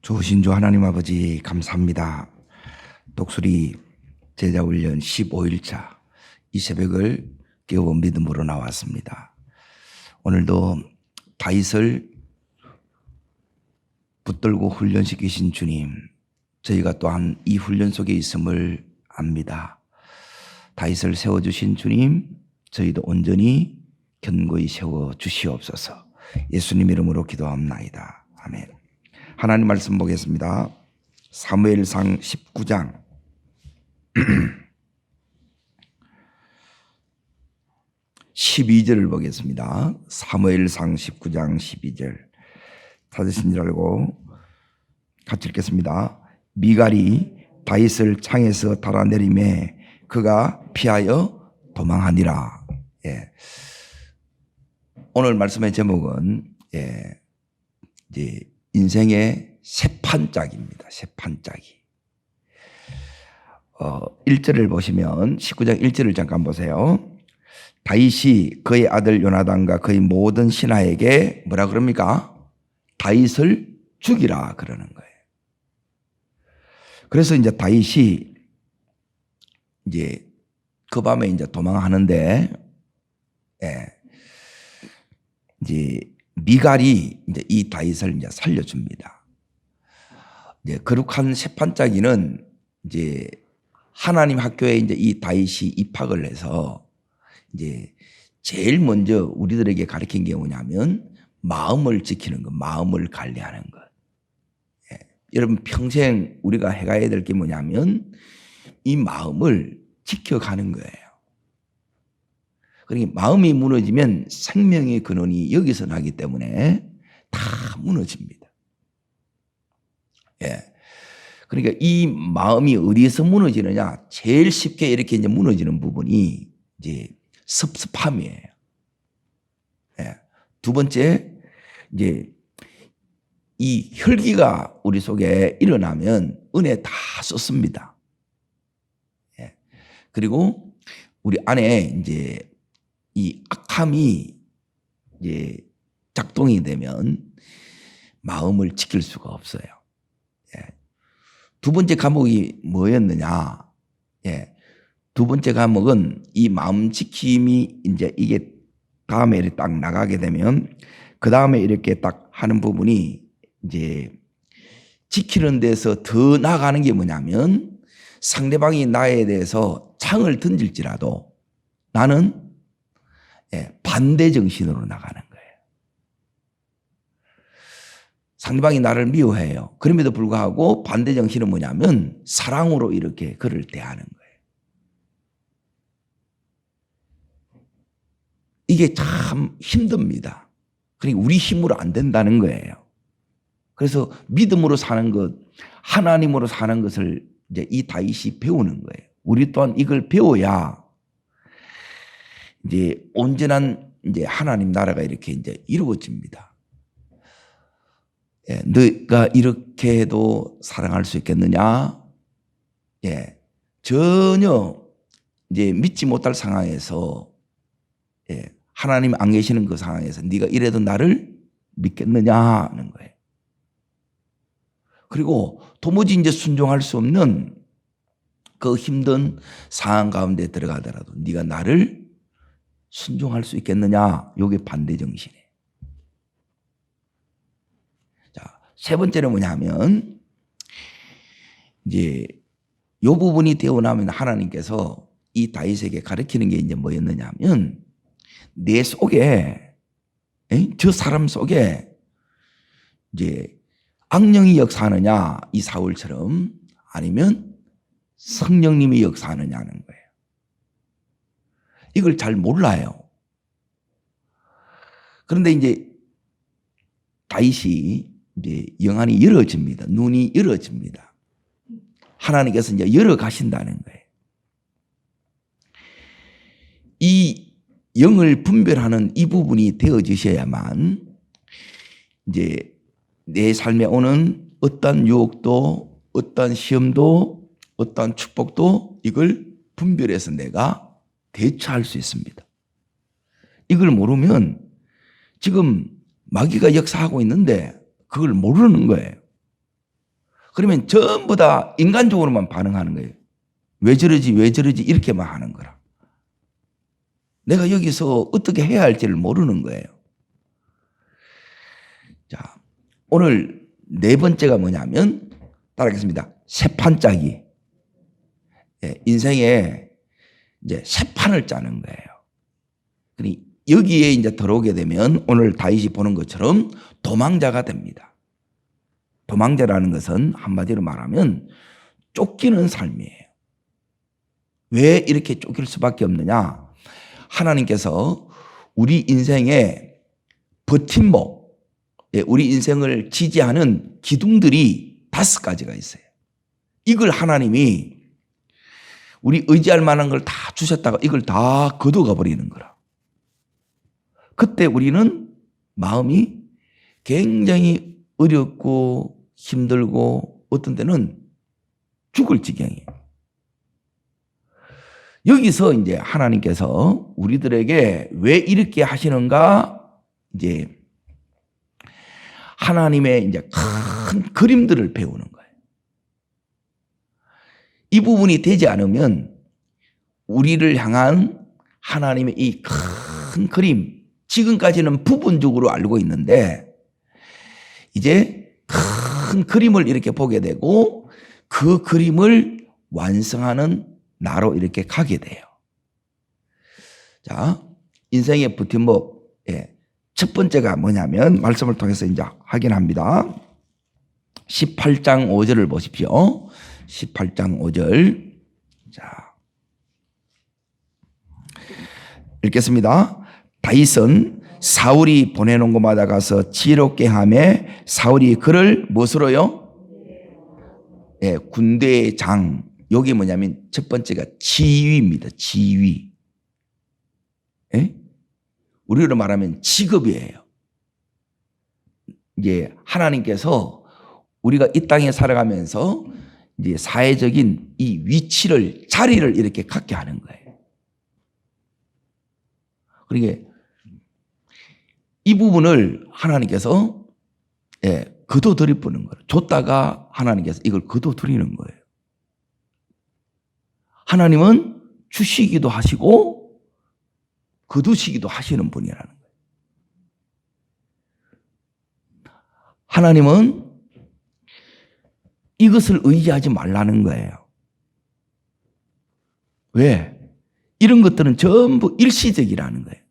좋으신 주 하나님 아버지 감사합니다. 독수리 제자훈련 15일차 이 새벽을 깨워 믿음으로 나왔습니다. 오늘도 다윗을 붙들고 훈련시키신 주님, 저희가 또한 이 훈련 속에 있음을 압니다. 다윗을 세워주신 주님, 저희도 온전히 견고히 세워주시옵소서. 예수님 이름으로 기도합나이다. 아멘. 하나님 말씀 보겠습니다. 사무엘상 19장 12절을 보겠습니다. 사무엘상 19장 12절 찾으신 줄 알고 같이 읽겠습니다. 미갈이 다윗을 창에서 달아내리매 그가 피하여 도망하니라. 오늘 말씀의 제목은 이제 인생의 세판짜기입니다. 세판짜기. 1절을 보시면 19장 1절을 잠깐 보세요. 다윗이 그의 아들 요나단과 그의 모든 신하에게 뭐라 그럽니까? 다윗을 죽이라 그러는 거예요. 그래서 이제 다윗이 이제 그 밤에 이제 도망하는데, 이제 미갈이 이제 이 다윗을 이제 살려줍니다. 이제 거룩한 세판짜기는 이제 하나님 학교에 이제 이 다윗이 입학을 해서 이제 제일 먼저 우리들에게 가르친 게 뭐냐면 마음을 지키는 것, 마음을 관리하는 것. 여러분 평생 우리가 해가야 될 게 뭐냐면 이 마음을 지켜가는 거예요. 그러니까 마음이 무너지면 생명의 근원이 여기서 나기 때문에 다 무너집니다. 그러니까 이 마음이 어디에서 무너지느냐? 제일 쉽게 이렇게 이제 무너지는 부분이 이제 섭섭함이에요. 두 번째, 이제 이 혈기가 우리 속에 일어나면 은혜 다 썼습니다. 그리고 우리 안에 이제 이 악함이 이제 작동이 되면 마음을 지킬 수가 없어요. 두 번째 과목이 뭐였느냐? 두 번째 과목은 이 마음 지킴이 이제 이게 다음에 이렇게 딱 나가게 되면 그 다음에 이렇게 딱 하는 부분이 이제 지키는 데서 더 나아가는 게 뭐냐면 상대방이 나에 대해서 창을 던질지라도 나는 반대 정신으로 나가는 거예요. 상대방이 나를 미워해요. 그럼에도 불구하고 반대 정신은 뭐냐면 사랑으로 이렇게 그를 대하는 거예요. 이게 참 힘듭니다. 그러니까 우리 힘으로 안 된다는 거예요. 그래서 믿음으로 사는 것, 하나님으로 사는 것을 이제 이 다윗이 배우는 거예요. 우리 또한 이걸 배워야 이제 온전한 이제 하나님 나라가 이렇게 이제 이루어집니다. 너가 이렇게 해도 사랑할 수 있겠느냐? 전혀 이제 믿지 못할 상황에서 하나님 안 계시는 그 상황에서 네가 이래도 나를 믿겠느냐 하는 거예요. 그리고 도무지 이제 순종할 수 없는 그 힘든 상황 가운데 들어가더라도 네가 나를 순종할 수 있겠느냐? 이게 반대 정신이에요. 자, 세 번째는 뭐냐면 이제 이 부분이 되고 나면 하나님께서 이 다윗에게 가르치는 게 이제 뭐였느냐면 내 속에 저 사람 속에 이제 악령이 역사하느냐 이 사울처럼 아니면 성령님이 역사하느냐는 거예요. 이걸 잘 몰라요. 그런데 이제 다윗이 이제 영안이 열어집니다. 눈이 열어집니다. 하나님께서 이제 열어 가신다는 거예요. 이 영을 분별하는 이 부분이 되어지셔야만 이제 내 삶에 오는 어떤 유혹도 어떤 시험도 어떤 축복도 이걸 분별해서 내가 대처할 수 있습니다. 이걸 모르면 지금 마귀가 역사하고 있는데 그걸 모르는 거예요. 그러면 전부 다 인간적으로만 반응하는 거예요. 왜 저러지, 왜 저러지 이렇게만 하는 거라. 내가 여기서 어떻게 해야 할지를 모르는 거예요. 자, 오늘 네 번째가 뭐냐면 따라하겠습니다. 새 판짜기. 인생에 이제 새 판을 짜는 거예요. 그러니 여기에 이제 들어오게 되면 오늘 다윗이 보는 것처럼 도망자가 됩니다. 도망자라는 것은 한마디로 말하면 쫓기는 삶이에요. 왜 이렇게 쫓길 수밖에 없느냐? 하나님께서 우리 인생의 버팀목, 우리 인생을 지지하는 기둥들이 5가지가 있어요. 이걸 하나님이 우리 의지할 만한 걸 다 주셨다가 이걸 다 거둬가 버리는 거라. 그때 우리는 마음이 굉장히 어렵고 힘들고 어떤 때는 죽을 지경이에요. 여기서 이제 하나님께서 우리들에게 왜 이렇게 하시는가, 이제 하나님의 이제 큰 그림들을 배우는 거예요. 이 부분이 되지 않으면 우리를 향한 하나님의 이 큰 그림, 지금까지는 부분적으로 알고 있는데 이제 큰 그림을 이렇게 보게 되고 그 그림을 완성하는 나로 이렇게 가게 돼요. 자, 인생의 버팀목, 첫 번째가 뭐냐면 말씀을 통해서 이제 확인합니다. 18장 5절을 보십시오. 18장 5절. 자, 읽겠습니다. 다윗은 사울이 보내놓은 곳마다 가서 지혜롭게 하매 사울이 그를 무엇으로요? 군대의 장. 여기 뭐냐면 첫 번째가 지위입니다. 지위. 우리로 말하면 직업이에요. 이제 하나님께서 우리가 이 땅에 살아가면서 이제 사회적인 이 위치를, 자리를 이렇게 갖게 하는 거예요. 그러니까 이 부분을 하나님께서 거둬들여 보는 거예요. 줬다가 하나님께서 이걸 거둬들이는 거예요. 하나님은 주시기도 하시고 거두시기도 하시는 분이라는 거예요. 하나님은 이것을 의지하지 말라는 거예요. 왜? 이런 것들은 전부 일시적이라는 거예요.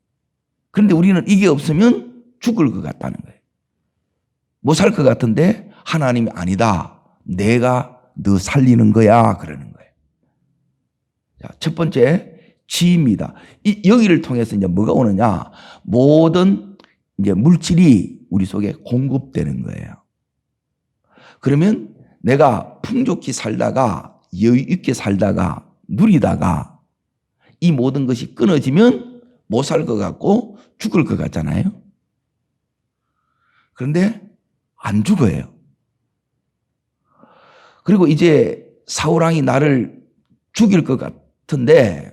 그런데 우리는 이게 없으면 죽을 것 같다는 거예요. 못 살 것 같은데 하나님이 아니다. 내가 너 살리는 거야. 그러는 거예요. 자, 첫 번째 지입니다. 여기를 통해서 이제 뭐가 오느냐? 모든 이제 물질이 우리 속에 공급되는 거예요. 그러면 내가 풍족히 살다가 여유 있게 살다가 누리다가 이 모든 것이 끊어지면 못 살 것 같고 죽을 것 같잖아요. 그런데 안 죽어요. 그리고 이제 사울왕이 나를 죽일 것 같은데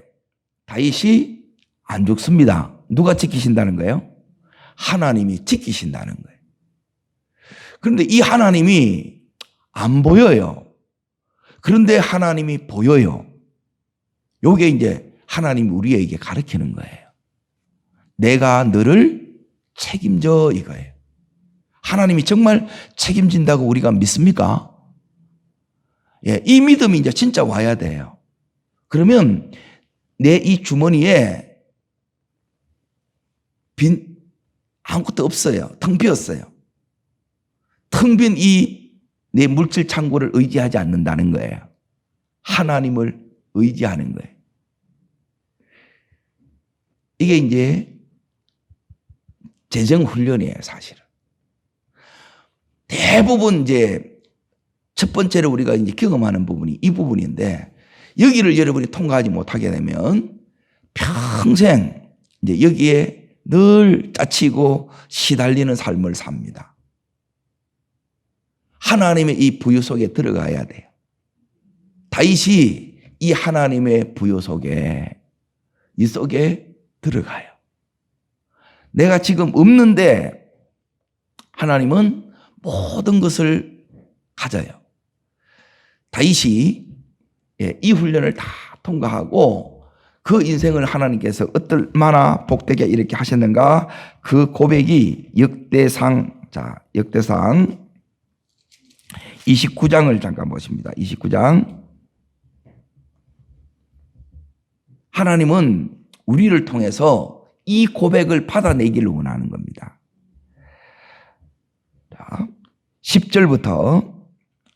다윗이 안 죽습니다. 누가 지키신다는 거예요? 하나님이 지키신다는 거예요. 그런데 이 하나님이 안 보여요. 그런데 하나님이 보여요. 요게 이제 하나님이 우리에게 가르치는 거예요. 내가 너를 책임져 이거예요. 하나님이 정말 책임진다고 우리가 믿습니까? 이 믿음이 이제 진짜 와야 돼요. 그러면 내 이 주머니에 빈 아무것도 없어요. 텅 비었어요. 텅 빈 이 내 물질 창고를 의지하지 않는다는 거예요. 하나님을 의지하는 거예요. 이게 이제 재정 훈련이에요, 사실은. 대부분 이제 첫 번째로 우리가 이제 경험하는 부분이 이 부분인데 여기를 여러분이 통과하지 못하게 되면 평생 이제 여기에 늘 짜치고 시달리는 삶을 삽니다. 하나님의 이 부유 속에 들어가야 돼요. 다윗이 이 하나님의 부유 속에 이 속에 들어가요. 내가 지금 없는데 하나님은 모든 것을 가져요. 다윗이 이 훈련을 다 통과하고 그 인생을 하나님께서 얼마나 복되게 이렇게 하셨는가, 그 고백이 역대상 29장을 잠깐 보십니다. 29장. 하나님은 우리를 통해서 이 고백을 받아내기를 원하는 겁니다. 자, 10절부터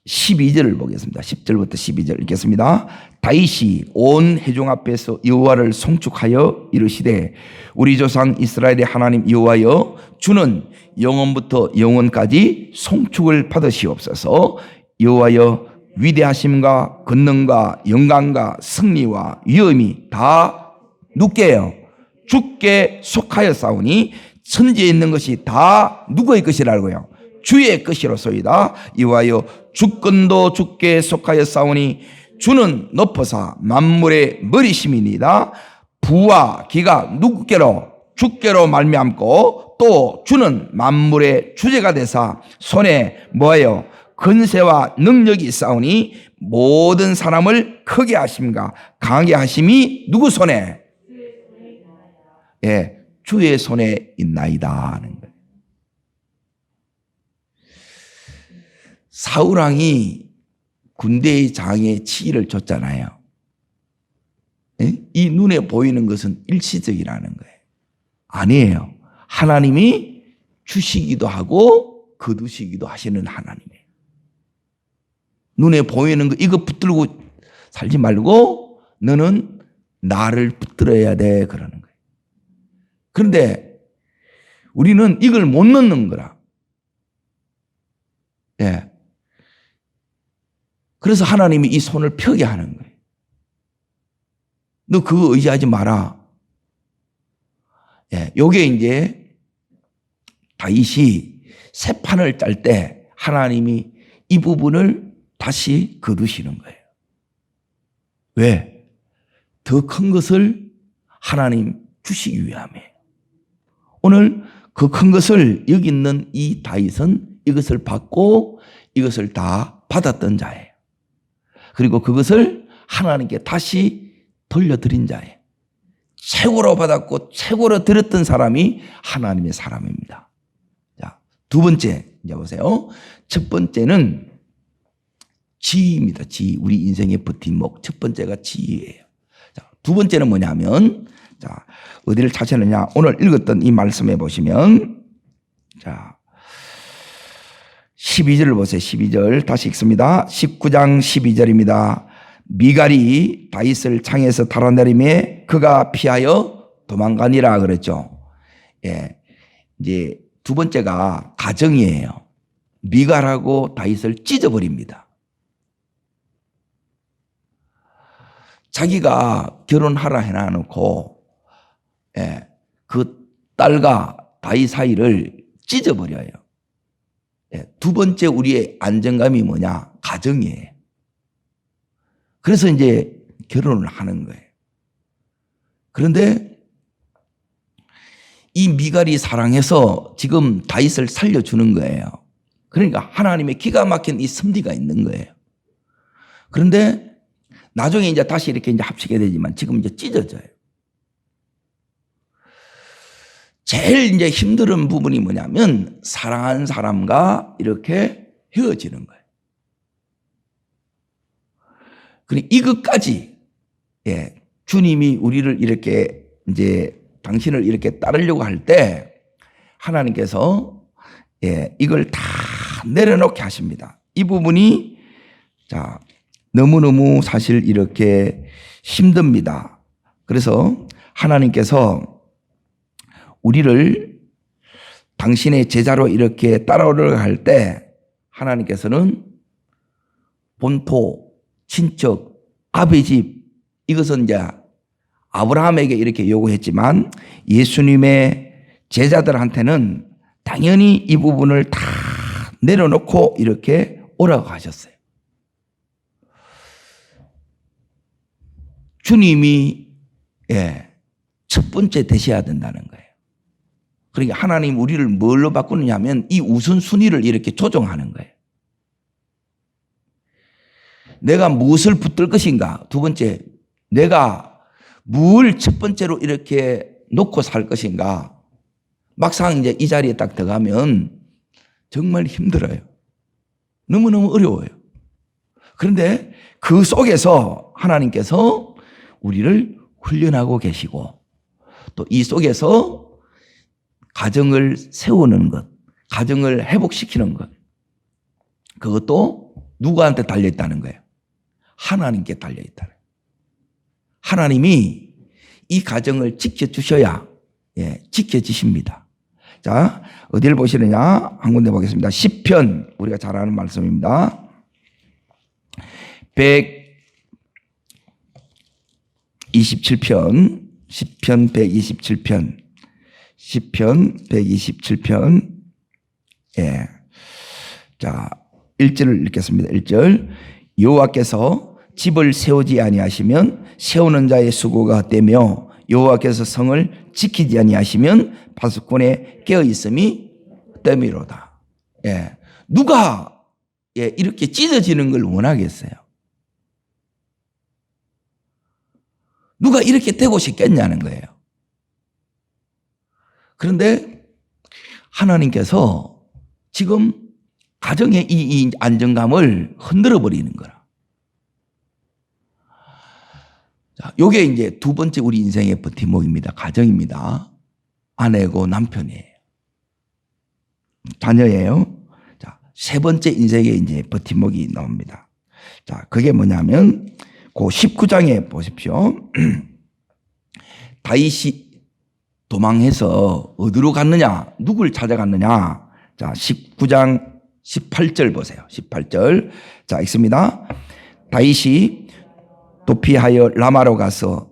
12절을 보겠습니다. 10절부터 12절 읽겠습니다. 다윗이 온 회중 앞에서 여호와를 송축하여 이르시되 우리 조상 이스라엘의 하나님 여호와여, 주는 영원부터 영원까지 송축을 받으시옵소서. 여호와여, 위대하심과 권능과 영광과 승리와 위엄이 다 누구예요? 주께 속하였사오니 천지에 있는 것이 다 누구의 것이라고요? 주의 것이로소이다. 여호와여, 주권도 주께 속하였사오니 주는 높으사 만물의 머리심이니이다. 부와 기가 누구께로? 주께로 말미암고 또 주는 만물의 주제가 되사 손에 뭐예요? 권세와 능력이 있사오니 모든 사람을 크게 하심과 강하게 하심이 누구 손에? 주의 손에 있나이다 하는 거예요. 사울왕이 군대의 장에 치의를 줬잖아요. 이 눈에 보이는 것은 일시적이라는 거예요. 아니에요. 하나님이 주시기도 하고 거두시기도 하시는 하나님이에요. 눈에 보이는 거 이거 붙들고 살지 말고 너는 나를 붙들어야 돼, 그러는 거예요. 그런데 우리는 이걸 못 넣는 거라. 그래서 하나님이 이 손을 펴게 하는 거예요. 너 그거 의지하지 마라. 요게 이제 다윗이 새 판을 짤 때 하나님이 이 부분을 다시 거두시는 거예요. 왜? 더 큰 것을 하나님 주시기 위함이에요. 오늘 그 큰 것을 여기 있는 이 다윗은 이것을 받고 이것을 다 받았던 자예요. 그리고 그것을 하나님께 다시 돌려드린 자예요. 최고로 받았고 최고로 드렸던 사람이 하나님의 사람입니다. 자, 두 번째 이제 보세요. 첫 번째는 지혜입니다. 지혜. 우리 인생의 버팀목 첫 번째가 지혜예요. 자, 두 번째는 뭐냐면, 자, 어디를 찾았느냐? 오늘 읽었던 이 말씀에 보시면, 자, 12절을 보세요. 12절 다시 읽습니다. 19장 12절입니다. 미갈이 다윗을 창에서 달아내림에 그가 피하여 도망가니라 그랬죠. 이제 두 번째가 가정이에요. 미갈하고 다윗을 찢어버립니다. 자기가 결혼하라 해놔놓고 그 딸과 다윗 사이를 찢어버려요. 두 번째 우리의 안정감이 뭐냐? 가정이에요. 그래서 이제 결혼을 하는 거예요. 그런데 이 미갈이 사랑해서 지금 다윗을 살려주는 거예요. 그러니까 하나님의 기가 막힌 이 섭리가 있는 거예요. 그런데 나중에 이제 다시 이렇게 이제 합치게 되지만 지금 이제 찢어져요. 제일 이제 힘든 부분이 뭐냐면 사랑하는 사람과 이렇게 헤어지는 거예요. 그리고 이것까지 주님이 우리를 이렇게 이제 당신을 이렇게 따르려고 할 때 하나님께서 이걸 다 내려놓게 하십니다. 이 부분이 자 너무너무 사실 이렇게 힘듭니다. 그래서 하나님께서 우리를 당신의 제자로 이렇게 따라오려고 할 때 하나님께서는 본토, 친척, 아버지 집 이것은 이제 아브라함에게 이렇게 요구했지만 예수님의 제자들한테는 당연히 이 부분을 다 내려놓고 이렇게 오라고 하셨어요. 주님이 첫 번째 되셔야 된다는 거예요. 그러니까 하나님 우리를 뭘로 바꾸느냐 하면 이 우선순위를 이렇게 조정하는 거예요. 내가 무엇을 붙들 것인가? 두 번째, 내가 뭘 첫 번째로 이렇게 놓고 살 것인가? 막상 이제 이 자리에 딱 들어가면 정말 힘들어요. 너무너무 어려워요. 그런데 그 속에서 하나님께서 우리를 훈련하고 계시고 또 이 속에서 가정을 세우는 것, 가정을 회복시키는 것, 그것도 누구한테 달려있다는 거예요? 하나님께 달려있다는 거예요. 하나님이 이 가정을 지켜주셔야 지켜지십니다. 자, 어디를 보시느냐? 한 군데 보겠습니다. 시편, 우리가 잘 아는 말씀입니다. 127편, 시편 127편, 시편 127편. 예. 자, 1절을 읽겠습니다. 1절. 여호와께서 집을 세우지 아니하시면 세우는 자의 수고가 헛되며 여호와께서 성을 지키지 아니하시면 파수꾼의 깨어 있음이 헛됨이로다. 예. 누가 이렇게 찢어지는 걸 원하겠어요? 누가 이렇게 되고 싶겠냐는 거예요. 그런데 하나님께서 지금 가정의 이 안정감을 흔들어 버리는 거라. 자, 요게 이제 두 번째 우리 인생의 버팀목입니다. 가정입니다. 아내고 남편이에요. 자녀예요. 자, 세 번째 인생의 이제 버팀목이 나옵니다. 자, 그게 뭐냐면 그 19장에 보십시오. 다윗이 도망해서 어디로 갔느냐? 누굴 찾아갔느냐? 자, 19장 18절 보세요. 18절. 자, 읽습니다. 다윗이 도피하여 라마로 가서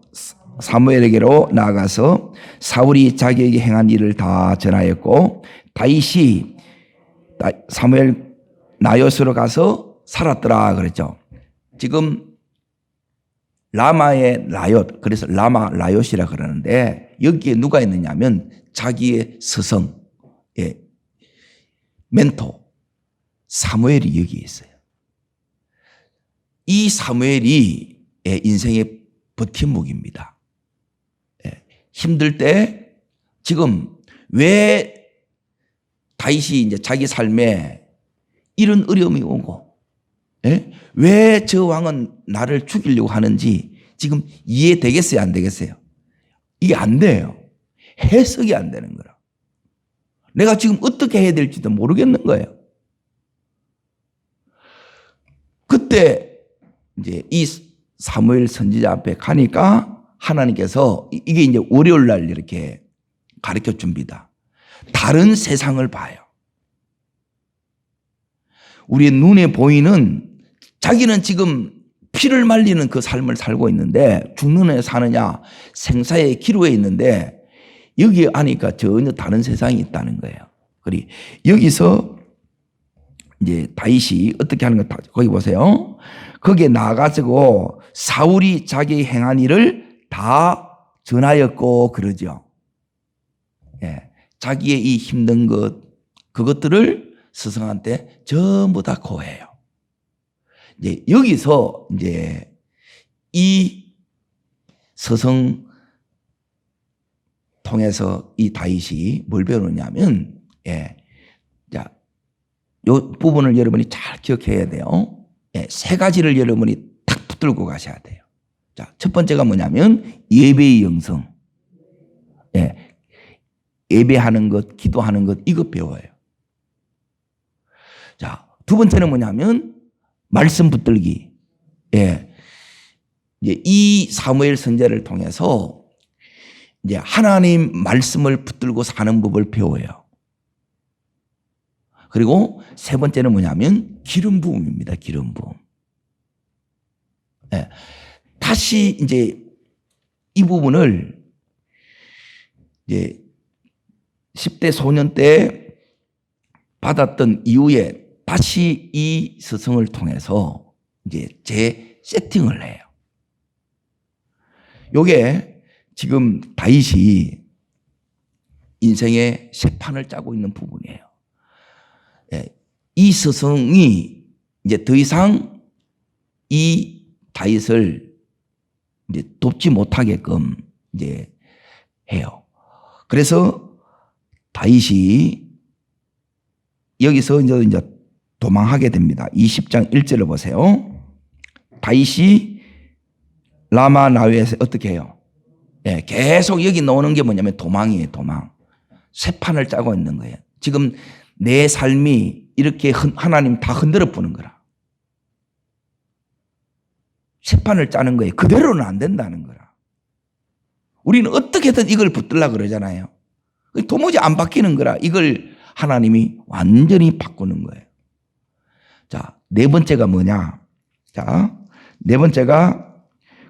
사무엘에게로 나아가서 사울이 자기에게 행한 일을 다 전하였고 다윗이 사무엘 나요스로 가서 살았더라 그랬죠. 지금 라마의 라얏, 그래서 라마 라얏이라 그러는데 여기에 누가 있느냐면 자기의 스승, 멘토 사무엘이 여기에 있어요. 이 사무엘이 인생의 버팀목입니다. 힘들 때 지금 왜 다윗이 이제 자기 삶에 이런 어려움이 오고 왜 저 왕은 나를 죽이려고 하는지 지금 이해되겠어요? 안 되겠어요? 이게 안 돼요. 해석이 안 되는 거라. 내가 지금 어떻게 해야 될지도 모르겠는 거예요. 그때 이제 이 사무엘 선지자 앞에 가니까 하나님께서 이게 이제 월요일 날 이렇게 가르쳐 줍니다. 다른 세상을 봐요. 우리의 눈에 보이는 자기는 지금 피를 말리는 그 삶을 살고 있는데 죽는 애 사느냐 생사의 기로에 있는데 여기에 아니까 전혀 다른 세상이 있다는 거예요. 그리 여기서 이제 다윗이 어떻게 하는 거 거기 보세요. 거기에 나가지고 사울이 자기 행한 일을 다 전하였고 그러죠. 자기의 이 힘든 것 그것들을 스승한테 전부 다 고해요. 이제 여기서 이제 이 스승 통해서 이 다윗이 뭘 배우느냐면, 자, 요 부분을 여러분이 잘 기억해야 돼요. 세 가지를 여러분이 탁 붙들고 가셔야 돼요. 자, 첫 번째가 뭐냐면 예배의 영성. 예배하는 것, 기도하는 것, 이거 배워요. 자, 두 번째는 뭐냐면 말씀 붙들기. 이제 이 사무엘 선지자를 통해서 이제 하나님 말씀을 붙들고 사는 법을 배워요. 그리고 세 번째는 뭐냐면 기름 부음입니다. 기름 부음. 다시 이제 이 부분을 이제 10대 소년 때 받았던 이후에 다시 이 스승을 통해서 이제 재세팅을 해요. 요게 지금 다윗이 인생의 새 판을 짜고 있는 부분이에요. 이 스승이 이제 더 이상 이 다윗을 이제 돕지 못하게끔 이제 해요. 그래서 다윗이 여기서 이제 도망하게 됩니다. 20장 1절을 보세요. 다윗이 라마 나웨에서 어떻게 해요? 예, 계속 여기 나오는 게 뭐냐면 도망이에요, 도망. 쇠판을 짜고 있는 거예요. 지금 내 삶이 이렇게 하나님 다 흔들어 보는 거라. 쇠판을 짜는 거예요. 그대로는 안 된다는 거라. 우리는 어떻게든 이걸 붙들려고 그러잖아요. 도무지 안 바뀌는 거라. 이걸 하나님이 완전히 바꾸는 거예요. 자, 네 번째가 뭐냐? 자, 네 번째가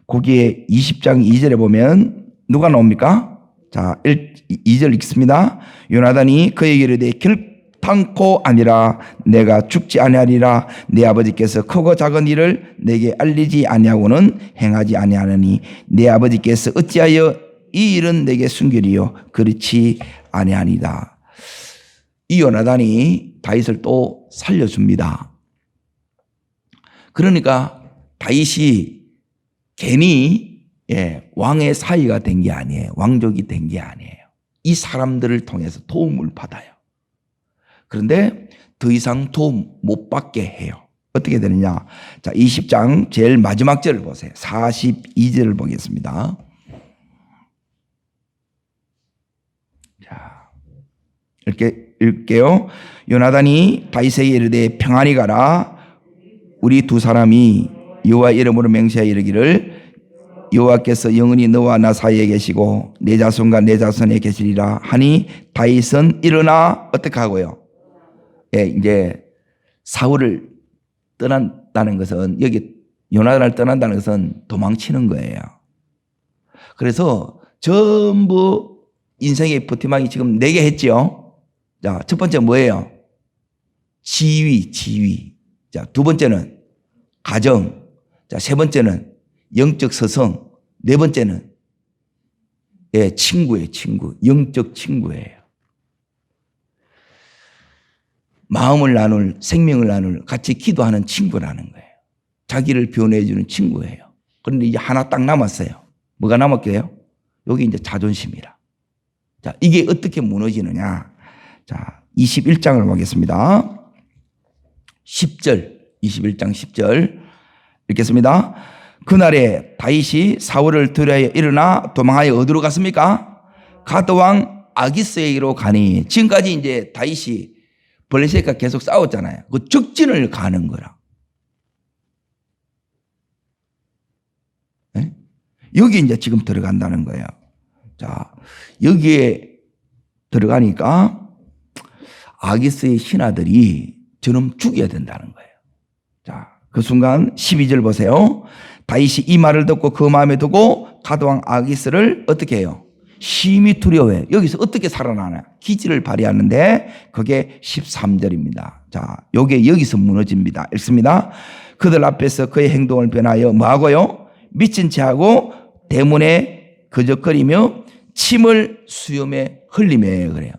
거기에 20장 2절에 보면 누가 나옵니까? 자, 2절 읽습니다. 요나단이 그에게 이르되 결탄코 아니라 내가 죽지 아니하리라. 내 아버지께서 크고 작은 일을 내게 알리지 아니하고는 행하지 아니하느니 내 아버지께서 어찌하여 이 일은 내게 숨기리요 그렇지 아니하니이다. 이 요나단이 다윗을 또 살려줍니다. 그러니까 다윗이 괜히 왕의 사위가 된 게 아니에요. 왕족이 된 게 아니에요. 이 사람들을 통해서 도움을 받아요. 그런데 더 이상 도움 못 받게 해요. 어떻게 되느냐? 자, 20장 제일 마지막 절을 보세요. 42절을 보겠습니다. 자, 읽게요. 요나단이 다윗에게 이르되 평안히 가라. 우리 두 사람이 여호와 이름으로 맹세하여 이르기를 여호와께서 영원히 너와 나 사이에 계시고 내 자손과 내 자손에 계시리라 하니 다윗은 일어나 어떻게 하고요? 예, 이제 사울을 떠난다는 것은 여기 요나단을 떠난다는 것은 도망치는 거예요. 그래서 전부 인생의 버티망이 지금 4개 했죠. 자, 첫 번째 뭐예요? 지위. 자, 두 번째는 가정. 자, 세 번째는 영적 서성. 네 번째는 친구예요, 친구. 영적 친구예요. 마음을 나눌, 생명을 나눌, 같이 기도하는 친구라는 거예요. 자기를 변호해 주는 친구예요. 그런데 이제 하나 딱 남았어요. 뭐가 남았게요? 여기 이제 자존심이라. 자, 이게 어떻게 무너지느냐? 자, 21장을 보겠습니다. 10절, 21장 10절 읽겠습니다. 그날에 다윗이 사울을 들여하여 일어나 도망하여 어디로 갔습니까? 가드왕 아기스에게로 가니. 지금까지 이제 다윗이 블레셋과 계속 싸웠잖아요. 그 적진을 가는 거라. 네? 여기 이제 지금 들어간다는 거예요. 자, 여기에 들어가니까 아기스의 신하들이 저놈 죽여야 된다는 거예요. 자, 그 순간 12절 보세요. 다윗이 이 말을 듣고 그 마음에 두고 가드왕 아기스를 어떻게 해요? 심히 두려워해. 여기서 어떻게 살아나냐? 기지를 발휘하는데 그게 13절입니다. 자, 요게 여기서 무너집니다. 읽습니다. 그들 앞에서 그의 행동을 변하여 뭐하고요? 미친 체하고 대문에 거적거리며 침을 수염에 흘리며 그래요.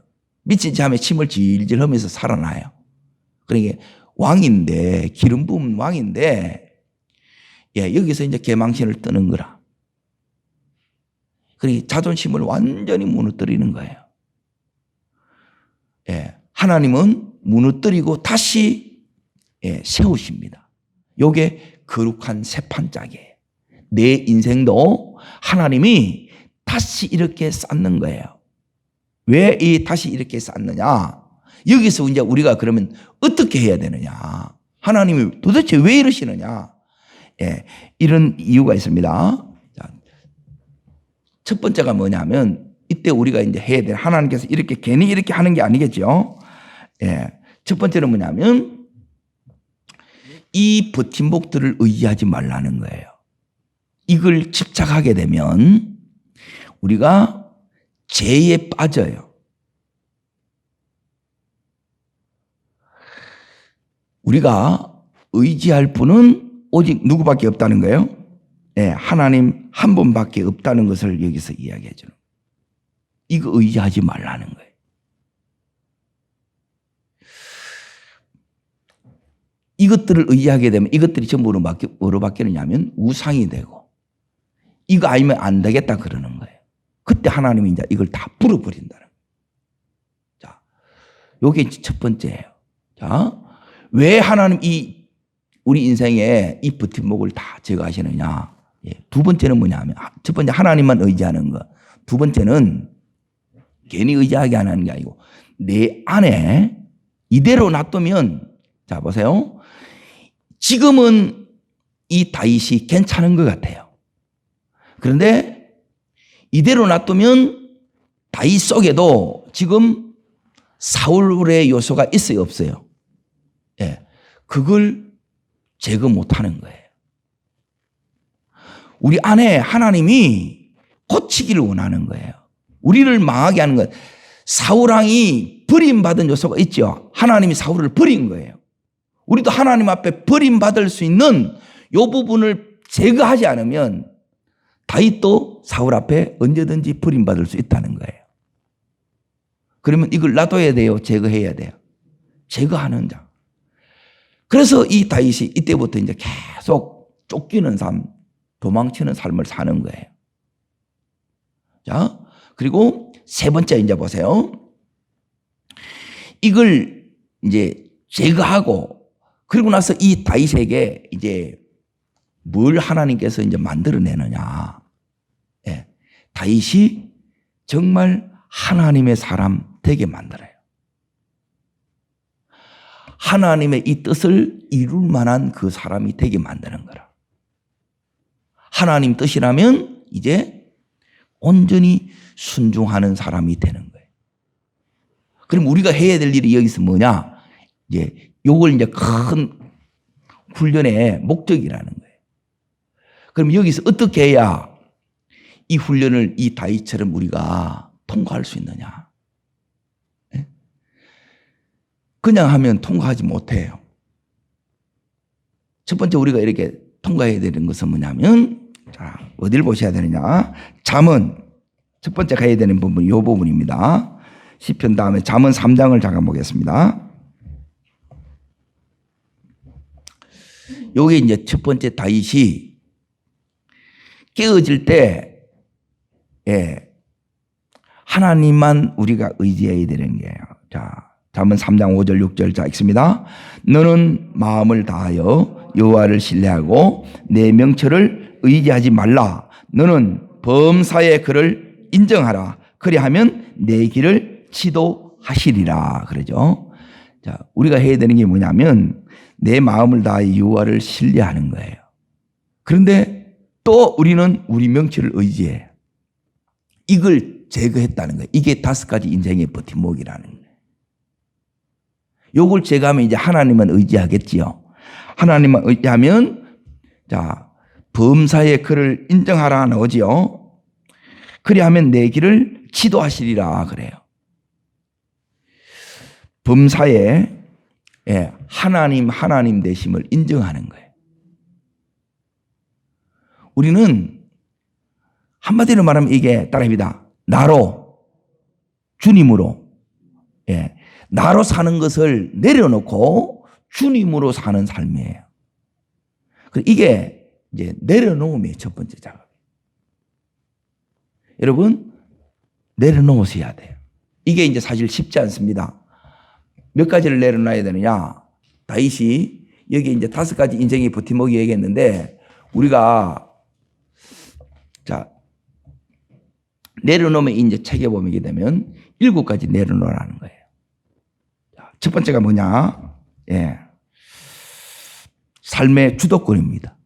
미친 체하며 침을 질질 흘리면서 살아나요. 그러니까 왕인데, 기름 부은 왕인데, 여기서 이제 개망신을 뜨는 거라. 그러니까 자존심을 완전히 무너뜨리는 거예요. 하나님은 무너뜨리고 다시 세우십니다. 요게 거룩한 새판짝이에요. 내 인생도 하나님이 다시 이렇게 쌓는 거예요. 왜 다시 이렇게 쌓느냐? 여기서 이제 우리가 그러면 어떻게 해야 되느냐? 하나님이 도대체 왜 이러시느냐? 이런 이유가 있습니다. 자, 첫 번째가 뭐냐면 이때 우리가 이제 해야 될, 하나님께서 이렇게 괜히 이렇게 하는 게 아니겠죠. 첫 번째는 뭐냐면 이 버팀목들을 의지하지 말라는 거예요. 이걸 집착하게 되면 우리가 죄에 빠져요. 우리가 의지할 분은 오직 누구밖에 없다는 거예요? 하나님 한 분밖에 없다는 것을 여기서 이야기해 주는 거예요. 이거 의지하지 말라는 거예요. 이것들을 의지하게 되면 이것들이 전부 뭐로 바뀌느냐면 우상이 되고 이거 아니면 안 되겠다 그러는 거예요. 그때 하나님이 이제 이걸 다 불어버린다는 거예요. 자, 요게 첫 번째예요. 자, 왜 하나님 우리 인생에 이 버팀목을 다 제거하시느냐. 예, 두 번째는 뭐냐면 첫 번째 하나님만 의지하는 거. 두 번째는 괜히 의지하게 안 하는 게 아니고 내 안에 이대로 놔두면 자 보세요. 지금은 이 다윗이 괜찮은 것 같아요. 그런데 이대로 놔두면 다윗 속에도 지금 사울의 요소가 있어요, 없어요? 예, 그걸 제거 못하는 거예요. 우리 안에 하나님이 고치기를 원하는 거예요. 우리를 망하게 하는 것. 사울왕이 버림받은 요소가 있죠. 하나님이 사울을 버린 거예요. 우리도 하나님 앞에 버림받을 수 있는 이 부분을 제거하지 않으면 다윗도 사울 앞에 언제든지 버림받을 수 있다는 거예요. 그러면 이걸 놔둬야 돼요? 제거해야 돼요? 제거하는 자. 그래서 이 다윗이 이때부터 이제 계속 쫓기는 삶, 도망치는 삶을 사는 거예요. 자, 그리고 세 번째 이제 보세요. 이걸 이제 제거하고 그리고 나서 이 다윗에게 이제 뭘 하나님께서 이제 만들어내느냐. 예, 다윗이 정말 하나님의 사람 되게 만들어요. 하나님의 이 뜻을 이룰 만한 그 사람이 되게 만드는 거라. 하나님 뜻이라면 이제 온전히 순종하는 사람이 되는 거예요. 그럼 우리가 해야 될 일이 여기서 뭐냐? 이제 요걸 이제 큰 훈련의 목적이라는 거예요. 그럼 여기서 어떻게 해야 이 훈련을 이 다윗처럼 우리가 통과할 수 있느냐? 네? 그냥 하면 통과하지 못해요. 첫 번째 우리가 이렇게 통과해야 되는 것은 뭐냐면 자, 어디를 보셔야 되느냐? 잠언 첫 번째 가야 되는 부분이 이 부분입니다. 시편 다음에 잠언 3장을 잠깐 보겠습니다. 요게 이제 첫 번째 다윗이 깨어질 때, 예, 하나님만 우리가 의지해야 되는 게요. 자, 잠언 3장 5절 6절 자 읽습니다. 너는 마음을 다하여 여호와를 신뢰하고 내 명철을 의지하지 말라. 너는 범사의 그를 인정하라. 그리하면 내 길을 지도하시리라. 그러죠. 자, 우리가 해야 되는 게 뭐냐면 내 마음을 다해 여호와를 신뢰하는 거예요. 그런데 또 우리는 우리 명철을 의지해. 이걸 제거했다는 거예요. 이게 5가지 인생의 버팀목이라는 거예요. 요걸 제거하면 이제 하나님만 의지하겠지요. 하나님만 의지하면 자, 범사의 그를 인정하라 나오지요. 그리하면 내 길을 지도하시리라 그래요. 범사에 예, 하나님 되심을 인정하는 거예요. 우리는 한마디로 말하면 이게 따라합니다. 나로 주님으로 예, 나로 사는 것을 내려놓고 주님으로 사는 삶이에요. 이게 이제 내려놓음의 첫 번째 작업. 여러분 내려놓으셔야 돼요. 이게 이제 사실 쉽지 않습니다. 몇 가지를 내려놔야 되느냐? 다윗이 여기 이제 5가지 인생의 버팀목이 얘기했는데 우리가 자 내려놓으면 이제 책에 보게 되면 7가지 내려놓으라는 거예요. 자, 첫 번째가 뭐냐? 예, 삶의 주도권입니다.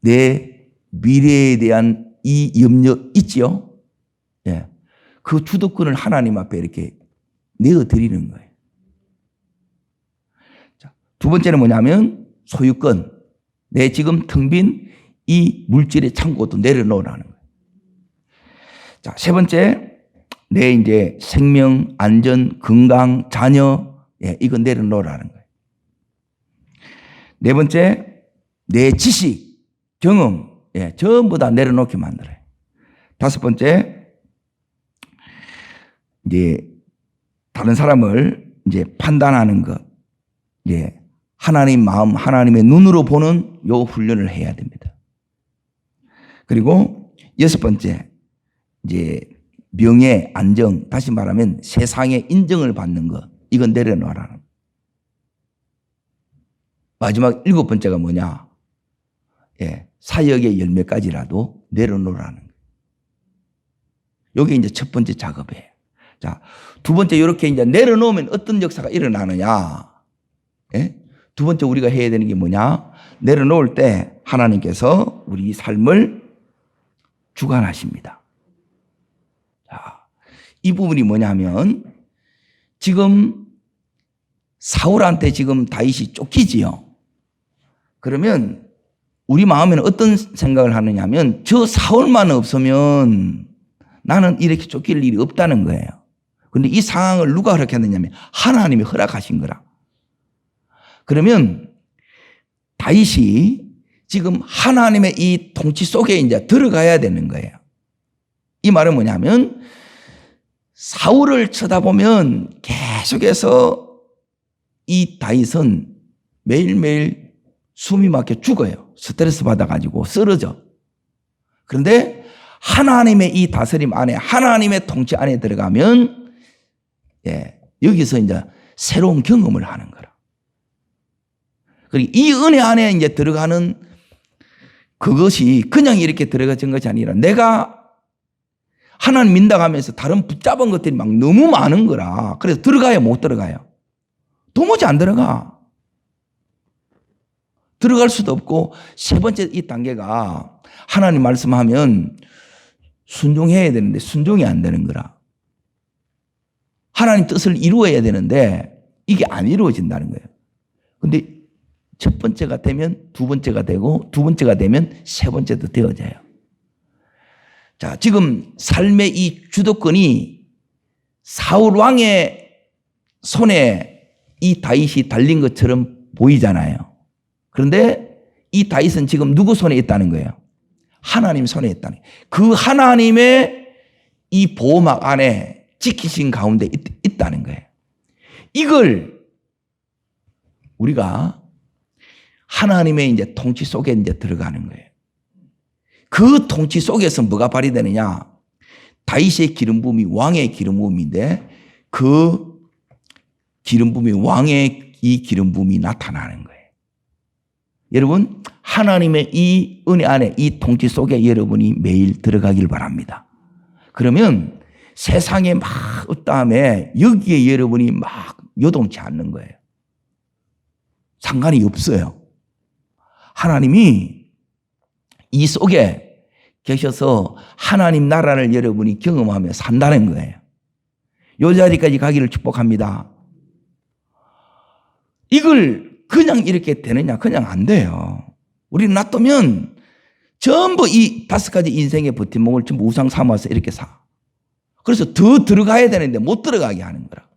내 미래에 대한 이 염려 있지요? 예. 그 주도권을 하나님 앞에 이렇게 내어드리는 거예요. 자, 두 번째는 뭐냐면 소유권. 내 지금 텅 빈 이 물질의 창고도 내려놓으라는 거예요. 자, 세 번째, 내 이제 생명, 안전, 건강, 자녀, 예, 이거 내려놓으라는 거예요. 네 번째, 내 지식, 경험, 예, 전부 다 내려놓게 만들어요. 5번째, 이제 다른 사람을 이제 판단하는 것, 예, 하나님 마음, 하나님의 눈으로 보는 요 훈련을 해야 됩니다. 그리고 여섯 번째, 이제 명예, 안정, 다시 말하면 세상의 인정을 받는 것, 이건 내려놓아라. 마지막 일곱 번째가 뭐냐? 예, 사역의 열매까지라도 내려놓으라는 거예요. 이게 이제 첫 번째 작업이에요. 자, 두 번째, 이렇게 이제 내려놓으면 어떤 역사가 일어나느냐? 예? 두 번째 우리가 해야 되는 게 뭐냐? 내려놓을 때 하나님께서 우리 삶을 주관하십니다. 자, 이 부분이 뭐냐면 지금 사울한테 지금 다윗이 쫓기지요. 그러면 우리 마음에는 어떤 생각을 하느냐면 저 사울만 없으면 나는 이렇게 쫓길 일이 없다는 거예요. 그런데 이 상황을 누가 허락했느냐면 하나님이 허락하신 거라. 그러면 다윗이 지금 하나님의 이 통치 속에 이제 들어가야 되는 거예요. 이 말은 뭐냐면 사울을 쳐다보면 계속해서 이 다윗은 매일매일 숨이 막혀 죽어요. 스트레스 받아가지고 쓰러져. 그런데 하나님의 이 다스림 안에, 하나님의 통치 안에 들어가면 예, 여기서 이제 새로운 경험을 하는 거라. 그리고 이 은혜 안에 이제 들어가는 그것이 그냥 이렇게 들어가진 것이 아니라 내가 하나님 민다하면서 다른 붙잡은 것들이 막 너무 많은 거라. 그래서 들어가야 못 들어가요. 도무지 안 들어가. 들어갈 수도 없고, 세 번째 이 단계가 하나님 말씀하면 순종해야 되는데 순종이 안 되는 거라. 하나님 뜻을 이루어야 되는데 이게 안 이루어진다는 거예요. 근데 첫 번째가 되면 두 번째가 되고 두 번째가 되면 세 번째도 되어져요. 자, 지금 삶의 이 주도권이 사울 왕의 손에 이 다윗이 달린 것처럼 보이잖아요. 그런데 이 다윗은 지금 누구 손에 있다는 거예요? 하나님 손에 있다는 거예요. 그 하나님의 이 보호막 안에 지키신 가운데 있다는 거예요. 이걸 우리가 하나님의 이제 통치 속에 이제 들어가는 거예요. 그 통치 속에서 뭐가 발휘되느냐? 다윗의 기름 부음이 왕의 기름 부음인데 그 기름 부음이 왕의 이 기름 부음이 나타나는 거예요. 여러분, 하나님의 이 은혜 안에 이 통치 속에 여러분이 매일 들어가길 바랍니다. 그러면 세상에 막 없다음에 여기에 여러분이 막 요동치 않는 거예요. 상관이 없어요. 하나님이 이 속에 계셔서 하나님 나라를 여러분이 경험하며 산다는 거예요. 이 자리까지 가기를 축복합니다. 이걸 그냥 이렇게 되느냐? 그냥 안 돼요. 우리는 놔두면 전부 이 5가지 인생의 버팀목을 전부 우상 삼아서 이렇게 사. 그래서 더 들어가야 되는데 못 들어가게 하는 거라.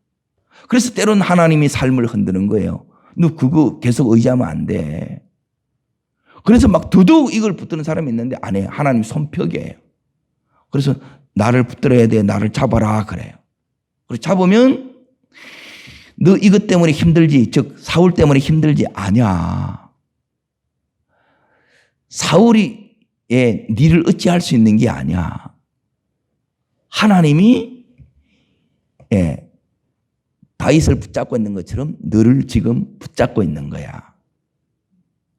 그래서 때로는 하나님이 삶을 흔드는 거예요. 너 그거 계속 의지하면 안 돼. 그래서 막 더더욱 이걸 붙드는 사람이 있는데 안 해요. 하나님 손뼉이에요. 그래서 나를 붙들어야 돼. 나를 잡아라 그래요. 그래서 잡으면 너 이것 때문에 힘들지, 즉 사울 때문에 힘들지 아니야. 사울이 니를 어찌할 수 있는 게 아니야. 하나님이 다윗을 붙잡고 있는 것처럼 너를 지금 붙잡고 있는 거야.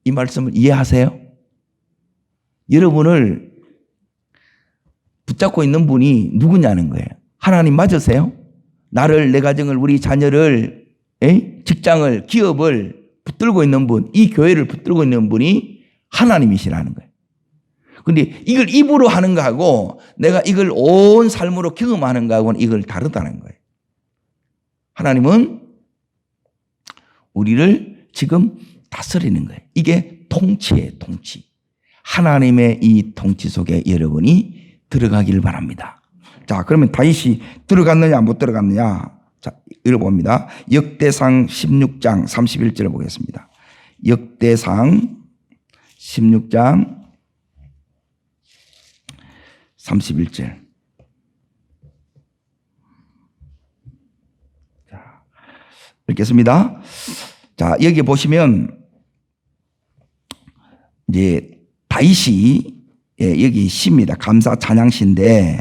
이 말씀을 이해하세요? 여러분을 붙잡고 있는 분이 누구냐는 거예요. 하나님 맞으세요? 나를, 내 가정을, 우리 자녀를, 직장을, 기업을 붙들고 있는 분, 이 교회를 붙들고 있는 분이 하나님이시라는 거예요. 근데 이걸 입으로 하는 거하고 내가 이걸 온 삶으로 경험하는 거하고는 이걸 다르다는 거예요. 하나님은 우리를 지금 다스리는 거예요. 이게 통치예요, 통치. 하나님의 이 통치 속에 여러분이 들어가길 바랍니다. 자, 그러면 다윗이 들어갔느냐 못 들어갔느냐? 자, 읽어봅니다. 역대상 16장 31절을 보겠습니다. 역대상 16장 31절. 자, 읽겠습니다. 자, 여기 보시면 이제 다윗이 여기 시입니다. 감사 찬양시인데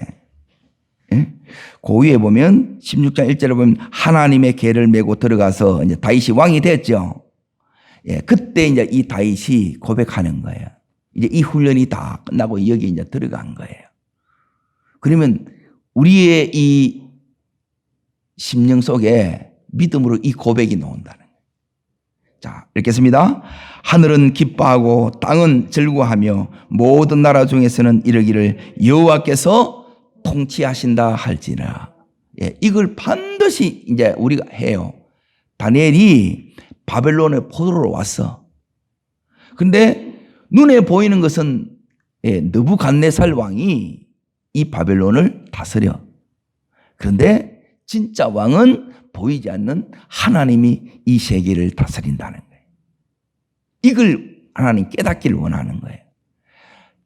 그 위에 보면 16장 1절에 보면 하나님의 궤를 메고 들어가서 이제 다윗이 왕이 됐죠. 그때 이제 이 다윗이 고백하는 거예요. 이제 이 훈련이 다 끝나고 여기 이제 들어간 거예요. 그러면 우리의 이 심령 속에 믿음으로 이 고백이 나온다는 거예요. 자, 읽겠습니다. 하늘은 기뻐하고 땅은 즐거워하며 모든 나라 중에서는 이르기를 여호와께서 통치하신다 할지라. 이걸 반드시 이제 우리가 해요. 다니엘이 바벨론의 포로로 왔어. 그런데 눈에 보이는 것은 느부갓네살 왕이 이 바벨론을 다스려. 그런데 진짜 왕은 보이지 않는 하나님이 이 세계를 다스린다는 거예요. 이걸 하나님 깨닫기를 원하는 거예요.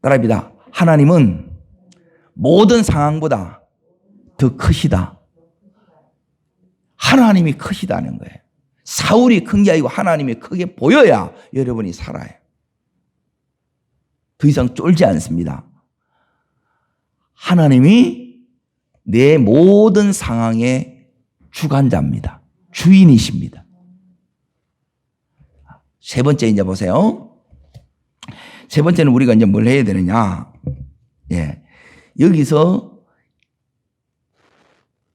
따라합니다. 하나님은 모든 상황보다 더 크시다. 하나님이 크시다는 거예요. 사울이 큰 게 아니고 하나님이 크게 보여야 여러분이 살아요. 더 이상 쫄지 않습니다. 하나님이 내 모든 상황의 주관자입니다. 주인이십니다. 세 번째 이제 보세요. 세 번째는 우리가 이제 뭘 해야 되느냐. 여기서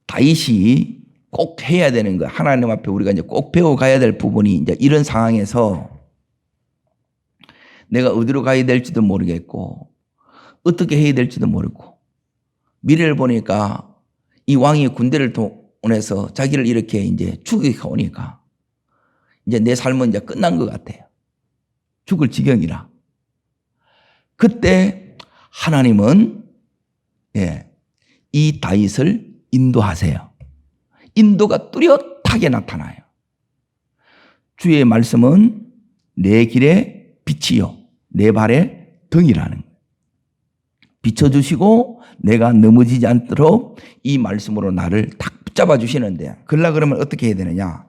다윗이 꼭 해야 되는 거, 하나님 앞에 우리가 이제 꼭 배워가야 될 부분이 이제 이런 상황에서 내가 어디로 가야 될지도 모르겠고 어떻게 해야 될지도 모르고 미래를 보니까 이 왕이 군대를 보내서 자기를 이렇게 이제 죽이고 오니까 이제 내 삶은 이제 끝난 것 같아요. 죽을 지경이라. 그때 하나님은 이 다윗을 인도하세요. 인도가 뚜렷하게 나타나요. 주의 말씀은 내 길의 빛이요 내 발의 등이라는 거예요. 비춰주시고 내가 넘어지지 않도록 이 말씀으로 나를 딱 붙잡아 주시는데, 그러려 그러면 어떻게 해야 되느냐.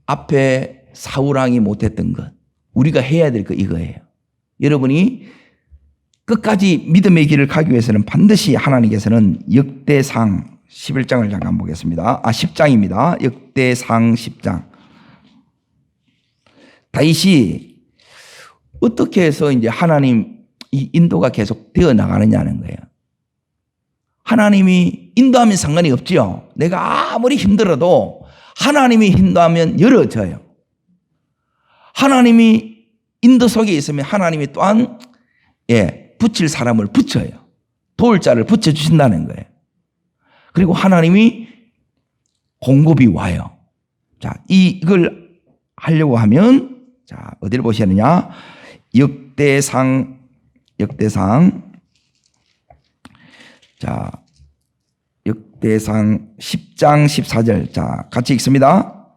앞에 사울왕이 못했던 것, 우리가 해야 될 거 이거예요. 여러분이 끝까지 믿음의 길을 가기 위해서는 반드시 하나님께서는 역대상 11장을 잠깐 보겠습니다. 10장입니다. 역대상 10장. 다윗이 어떻게 해서 이제 하나님 이 인도가 계속 되어 나가느냐는 거예요. 하나님이 인도하면 상관이 없지요. 내가 아무리 힘들어도 하나님이 인도하면 열어져요. 하나님이 인도 속에 있으면 하나님이 또한 붙일 사람을 붙여요. 도울 자를 붙여주신다는 거예요. 그리고 하나님이 공급이 와요. 자, 이걸 하려고 하면, 자, 어디를 보시느냐? 역대상. 자, 역대상 10장 14절. 자, 같이 읽습니다.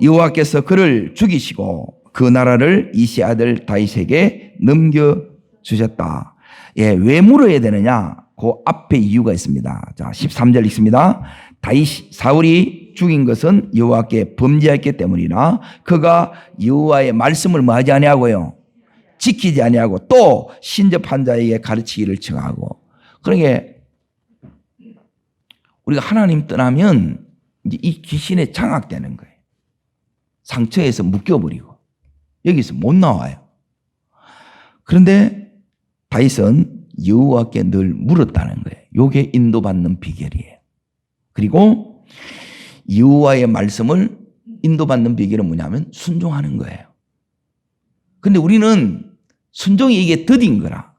여호와께서 그를 죽이시고 그 나라를 이시 아들 다윗에게 넘겨주셨다. 왜 물어야 되느냐? 그 앞에 이유가 있습니다. 자, 13절 읽습니다. 사울이 죽인 것은 여호와께 범죄했기 때문이라 그가 여호와의 말씀을 뭐 하지 아니하고요? 지키지 아니하고 또 신접한 자에게 가르치기를 청하고. 그러니까 우리가 하나님 떠나면 이제 이 귀신에 장악되는 거예요. 상처에서 묶여버리고 여기서 못 나와요. 그런데 다윗은 여호와께 늘 물었다는 거예요. 이게 인도받는 비결이에요. 그리고 여호와의 말씀을 인도받는 비결은 뭐냐면 순종하는 거예요. 그런데 우리는 순종이 이게 더딘 거라.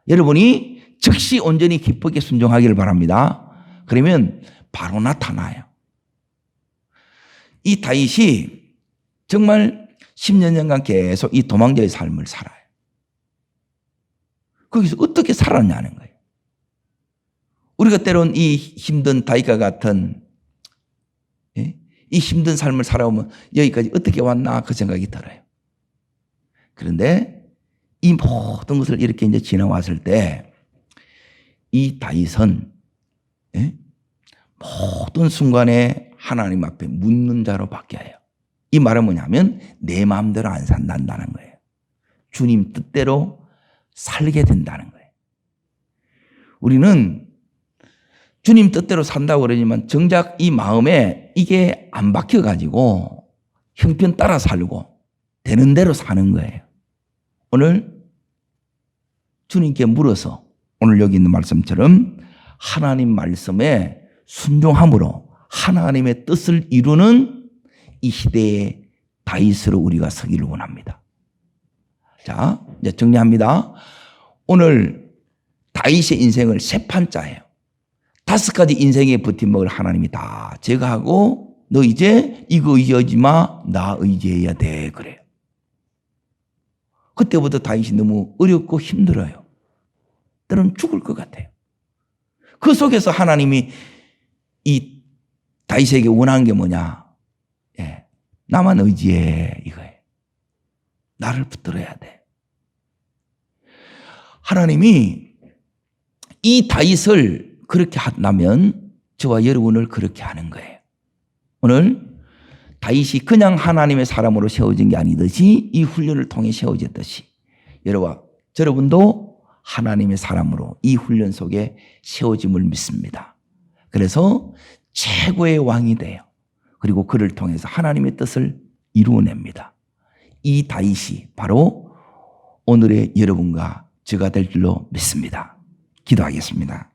여러분이 즉시 온전히 기쁘게 순종하기를 바랍니다. 그러면 바로 나타나요. 이 다윗이 정말 10년 년간 계속 이 도망자의 삶을 살아요. 거기서 어떻게 살았냐는 거예요. 우리가 때론 이 힘든 다윗과 같은 이 힘든 삶을 살아오면 여기까지 어떻게 왔나 그 생각이 들어요. 그런데 이 모든 것을 이렇게 이제 지나왔을 때 이 다윗은 모든 순간에 하나님 앞에 묻는 자로 바뀌어요. 이 말은 뭐냐면 내 마음대로 안 산다는 거예요. 주님 뜻대로 살게 된다는 거예요. 우리는 주님 뜻대로 산다고 그러지만 정작 이 마음에 이게 안 박혀가지고 형편 따라 살고 되는 대로 사는 거예요. 오늘 주님께 물어서 오늘 여기 있는 말씀처럼 하나님 말씀에 순종함으로 하나님의 뜻을 이루는 이 시대의 다윗으로 우리가 서기를 원합니다. 자, 이제 정리합니다. 오늘 다윗의 인생을 세 판자예요. 5가지 인생의 버팀목을 하나님이 다 제거하고 너 이제 이거 의지하지 마, 나 의지해야 돼 그래요. 그때부터 다윗이 너무 어렵고 힘들어요. 때로는 죽을 것 같아요. 그 속에서 하나님이 이 다윗에게 원한 게 뭐냐? 나만 의지해 이거예요. 나를 붙들어야 돼. 하나님이 이 다윗을 그렇게 한다면 저와 여러분을 그렇게 하는 거예요. 오늘 다윗이 그냥 하나님의 사람으로 세워진 게 아니듯이 이 훈련을 통해 세워졌듯이 여러분도 하나님의 사람으로 이 훈련 속에 세워짐을 믿습니다. 그래서 최고의 왕이 돼요. 그리고 그를 통해서 하나님의 뜻을 이루어냅니다. 이 다윗이 바로 오늘의 여러분과 저가 될 줄로 믿습니다. 기도하겠습니다.